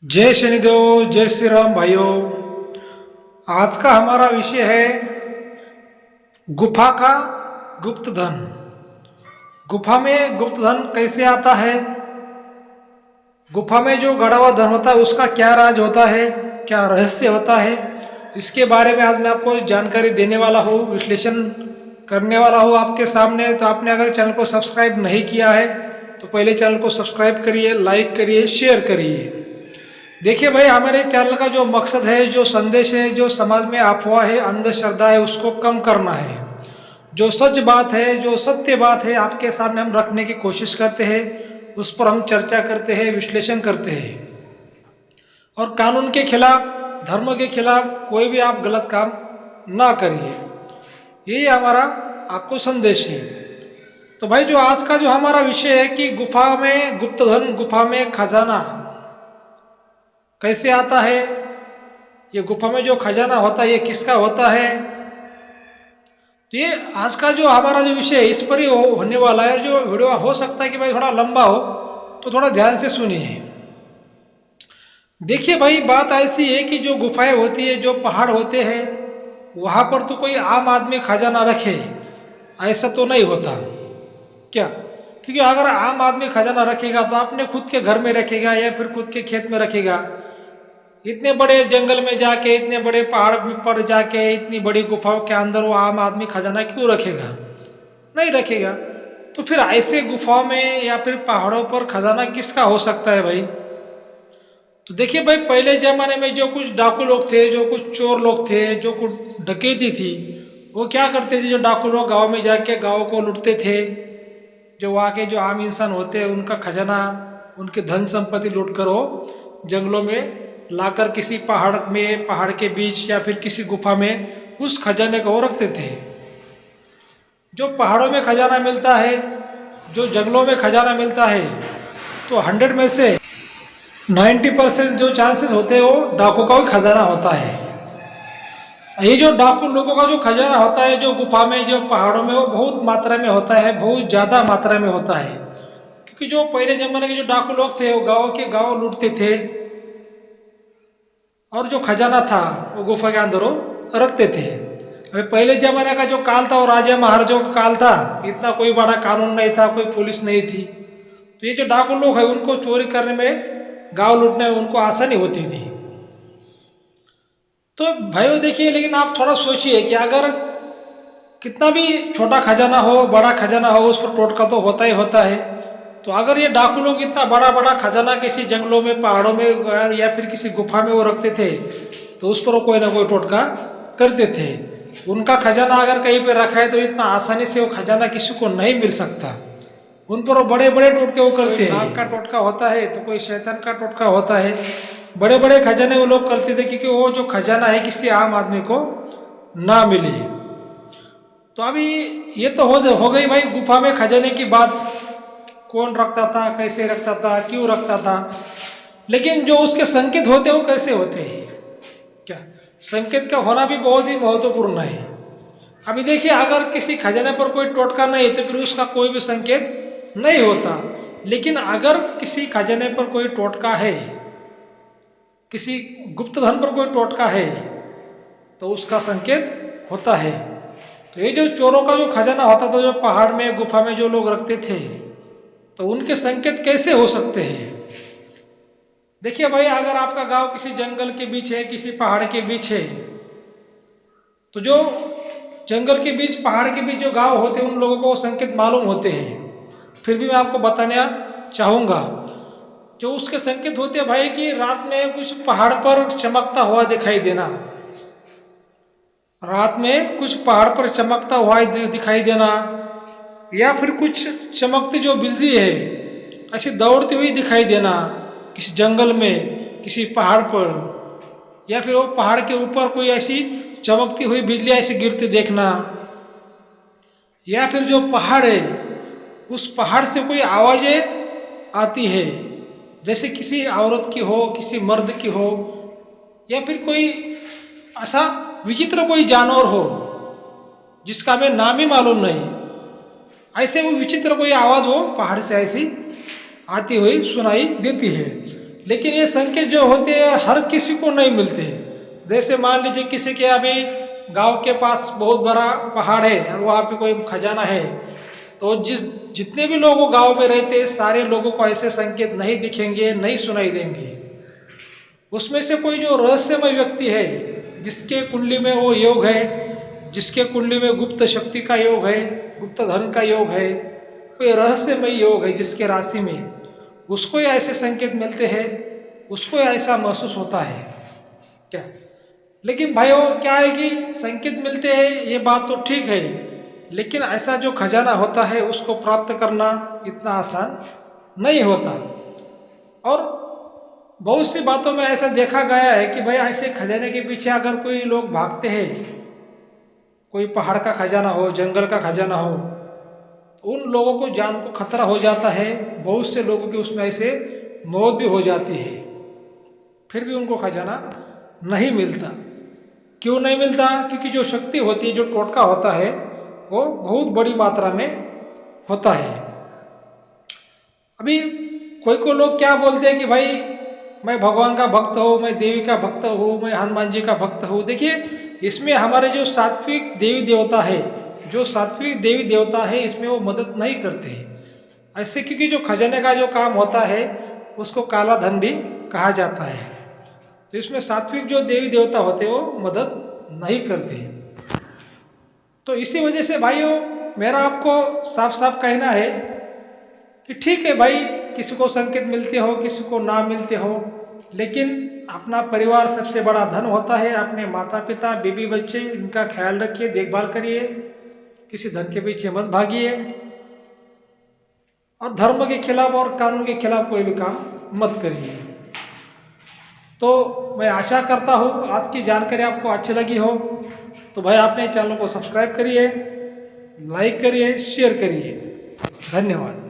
जय शनिदेव, जय श्री राम भाइयों। आज का हमारा विषय है गुफा का गुप्त धन। गुफा में गुप्त धन कैसे आता है, गुफा में जो गड़ा हुआ धन होता है उसका क्या राज होता है, क्या रहस्य होता है, इसके बारे में आज मैं आपको जानकारी देने वाला हूँ, विश्लेषण करने वाला हूँ आपके सामने। तो आपने अगर चैनल को सब्सक्राइब नहीं किया है तो पहले चैनल को सब्सक्राइब करिए, लाइक करिए, शेयर करिए। देखिए भाई, हमारे चैनल का जो मकसद है, जो संदेश है, जो समाज में अफवाह है, अंधश्रद्धा है, उसको कम करना है। जो सच बात है, जो सत्य बात है, आपके सामने हम रखने की कोशिश करते हैं, उस पर हम चर्चा करते हैं, विश्लेषण करते हैं। और कानून के खिलाफ, धर्म के खिलाफ कोई भी आप गलत काम ना करिए, यही हमारा आपको संदेश है। तो भाई, जो आज का जो हमारा विषय है कि गुफा में गुप्त धन, गुफा में खजाना कैसे आता है, ये गुफा में जो खजाना होता है ये किसका होता है। तो ये आज का जो हमारा जो विषय है इस पर ही होने वाला है। जो वीडियो हो सकता है कि भाई थोड़ा लंबा हो, तो थोड़ा ध्यान से सुनिए। देखिए भाई, बात ऐसी है कि जो गुफाएं होती है, जो पहाड़ होते हैं, वहां पर तो कोई आम आदमी खजाना रखे ऐसा तो नहीं होता क्या। क्योंकि अगर आम आदमी खजाना रखेगा तो अपने खुद के घर में रखेगा या फिर खुद के खेत में रखेगा। इतने बड़े जंगल में जाके, इतने बड़े पहाड़ पर जाके, इतनी बड़ी गुफाओं के अंदर वो आम आदमी खजाना क्यों रखेगा, नहीं रखेगा। तो फिर ऐसे गुफाओं में या फिर पहाड़ों पर खजाना किसका हो सकता है भाई। तो देखिए भाई, पहले जमाने में जो कुछ डाकू लोग थे, जो कुछ चोर लोग थे, जो कुछ डकैती थी, वो क्या करते थे, जो डाकू लोग गाँव में जाके गाँव को लूटते थे। जो वहाँ के जो आम इंसान होते हैं उनका खजाना, उनके धन संपत्ति लूट कर वो जंगलों में लाकर किसी पहाड़ में, पहाड़ के बीच या फिर किसी गुफा में उस खजाने को रखते थे। जो पहाड़ों में खजाना मिलता है, जो जंगलों में खजाना मिलता है, तो 100 में से 90% जो चांसेस होते हैं वो डाकू का ही खजाना होता है। ये जो डाकू लोगों का जो खजाना होता है, जो गुफा में, जो पहाड़ों में, वो बहुत मात्रा में होता है, बहुत ज़्यादा मात्रा में होता है। क्योंकि जो पहले जमाने के जो डाकू लोग थे वो गाँव के गाँव लूटते थे, और जो खजाना था वो गुफा के अंदर वो रखते थे। अभी पहले जमाने का जो काल था वो राजा महाराजों का काल था, इतना कोई बड़ा कानून नहीं था, कोई पुलिस नहीं थी। तो ये जो डाकू लोग है उनको चोरी करने में, गांव लूटने में उनको आसानी होती थी। तो भाइयों देखिए, लेकिन आप थोड़ा सोचिए कि अगर कितना भी छोटा खजाना हो, बड़ा खजाना हो, उस पर टोटका तो होता ही होता है। तो अगर ये डाकू लोग इतना बड़ा बड़ा खजाना किसी जंगलों में, पहाड़ों में या फिर किसी गुफा में वो रखते थे, तो उस पर वो कोई ना कोई टोटका करते थे। उनका खजाना अगर कहीं पे रखा है तो इतना आसानी से वो खजाना किसी को नहीं मिल सकता। उन पर वो बड़े बड़े टोटके वो करते हैं। नाग का टोटका होता है तो कोई शैतान का टोटका होता है। बड़े बड़े खजाने वो लोग करते थे क्योंकि वो जो खजाना है किसी आम आदमी को ना मिले। तो अभी ये तो हो गई भाई गुफा में खजाने की बात, कौन रखता था, कैसे रखता था, क्यों रखता था। लेकिन जो उसके संकेत होते हैं वो कैसे होते हैं, क्या संकेत का होना भी बहुत ही महत्वपूर्ण है। अभी देखिए, अगर किसी खजाने पर कोई टोटका नहीं है तो फिर उसका कोई भी संकेत नहीं होता। लेकिन अगर किसी खजाने पर कोई टोटका है, किसी गुप्त धन पर कोई टोटका है, तो उसका संकेत होता है। तो ये जो चोरों का जो खजाना होता था, जो पहाड़ में, गुफा में जो लोग रखते थे, तो उनके संकेत कैसे हो सकते हैं। देखिए भाई, अगर आपका गांव किसी जंगल के बीच है, किसी पहाड़ के बीच है, तो जो जंगल के बीच, पहाड़ के बीच जो गांव होते हैं उन लोगों को संकेत मालूम होते हैं। फिर भी मैं आपको बताना चाहूँगा, जो उसके संकेत होते हैं भाई कि रात में कुछ पहाड़ पर चमकता हुआ दिखाई देना, रात में कुछ पहाड़ पर चमकता हुआ दिखाई देना, या फिर कुछ चमकती जो बिजली है ऐसी दौड़ती हुई दिखाई देना किसी जंगल में, किसी पहाड़ पर, या फिर वो पहाड़ के ऊपर कोई ऐसी चमकती हुई बिजली ऐसे गिरते देखना, या फिर जो पहाड़ है उस पहाड़ से कोई आवाजें आती है, जैसे किसी औरत की हो, किसी मर्द की हो, या फिर कोई ऐसा विचित्र कोई जानवर हो जिसका हमें नाम ही मालूम नहीं, ऐसे वो विचित्र कोई आवाज हो पहाड़ से ऐसी आती हुई सुनाई देती है। लेकिन ये संकेत जो होते हैं हर किसी को नहीं मिलते। जैसे मान लीजिए किसी के अभी गांव के पास बहुत बड़ा पहाड़ है और वहाँ पे कोई खजाना है, तो जितने भी लोग गांव में रहते हैं सारे लोगों को ऐसे संकेत नहीं दिखेंगे, नहीं सुनाई देंगे। उसमें से कोई जो रहस्यमय व्यक्ति है, जिसके कुंडली में वो योग है, जिसके कुंडली में गुप्त शक्ति का योग है, गुप्त धन का योग है, कोई रहस्यमय योग है जिसके राशि में, उसको ही ऐसे संकेत मिलते हैं, उसको ऐसा महसूस होता है क्या। लेकिन भाइयों क्या है कि संकेत मिलते हैं ये बात तो ठीक है, लेकिन ऐसा जो खजाना होता है उसको प्राप्त करना इतना आसान नहीं होता। और बहुत सी बातों में ऐसा देखा गया है कि भाई ऐसे खजाने के पीछे अगर कोई लोग भागते हैं, कोई पहाड़ का खजाना हो, जंगल का खजाना हो, उन लोगों को जान को खतरा हो जाता है। बहुत से लोगों की उसमें ऐसे मौत भी हो जाती है, फिर भी उनको खजाना नहीं मिलता। क्यों नहीं मिलता? क्योंकि जो शक्ति होती है, जो टोटका होता है, वो बहुत बड़ी मात्रा में होता है। अभी कोई लोग क्या बोलते हैं कि भाई मैं भगवान का भक्त हूँ, मैं देवी का भक्त हूँ, मैं हनुमान जी का भक्त हूँ। देखिए इसमें हमारे जो सात्विक देवी देवता है, जो सात्विक देवी देवता है, इसमें वो मदद नहीं करते हैं ऐसे, क्योंकि जो खजाने का जो काम होता है उसको काला धन भी कहा जाता है। तो इसमें सात्विक जो देवी देवता होते हैं वो मदद नहीं करते। तो इसी वजह से भाइयों मेरा आपको साफ साफ कहना है कि ठीक है भाई, किसी को संकेत मिलते हो, किसी को ना मिलते हो, लेकिन अपना परिवार सबसे बड़ा धन होता है। अपने माता पिता, बीबी, बच्चे, इनका ख्याल रखिए, देखभाल करिए, किसी धन के पीछे मत भागिए, और धर्म के खिलाफ और कानून के खिलाफ कोई भी काम मत करिए। तो मैं आशा करता हूँ आज की जानकारी आपको अच्छी लगी हो। तो भाई अपने चैनल को सब्सक्राइब करिए, लाइक करिए, शेयर करिए। धन्यवाद।